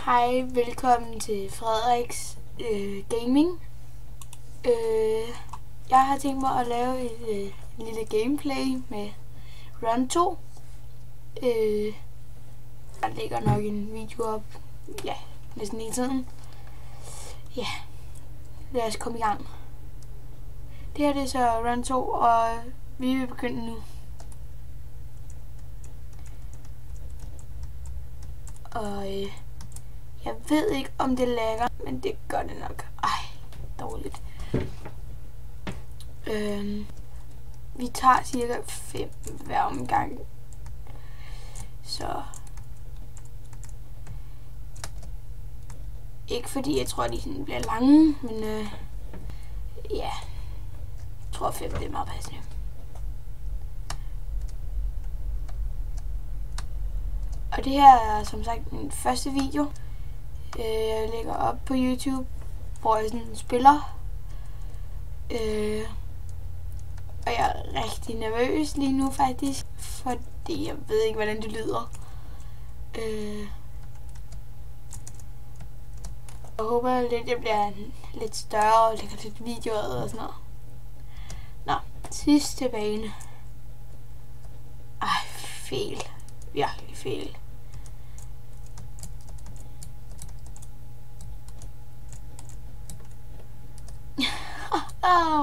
Hej, velkommen til Frederiks Gaming. Jeg har tænkt mig at lave et lille gameplay med Run 2. Der ligger nok en video op, ja, næsten hele tiden. Ja, lad os komme i gang. Det her det er så Run 2, og vi vil begynde nu. Og jeg ved ikke om det lagger, men det gør det nok. Ej, dårligt. Vi tager cirka 5 hver omgang. Så ikke fordi jeg tror de sådan bliver lange, men ja, jeg tror 5 det er meget passende. Og det her er som sagt min første video. Jeg lægger op på YouTube, hvor jeg sådan spiller. Og jeg er rigtig nervøs lige nu faktisk, fordi jeg ved ikke hvordan det lyder. Jeg håber lidt jeg bliver lidt større og lægger lidt videoer og sådan noget. Nå, sidste bane. Ej, fejl. Virkelig fejl.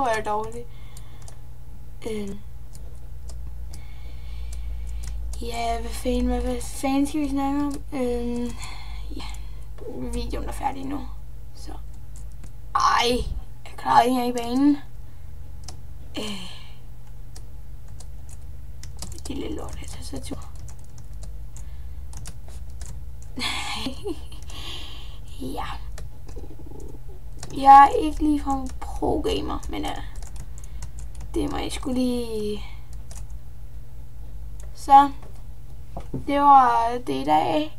Hvor er det dårligt. Ja, hvad fanden skal vi snakke om? Ja, videoen er færdig nu. Så. Ej, jeg klarer ikke i banen. Det er lidt lort, jeg tager så tur. Ja. Jeg er ikke ligefrem pro-gamer, men det må jeg sgu lige. Så det var det i dag.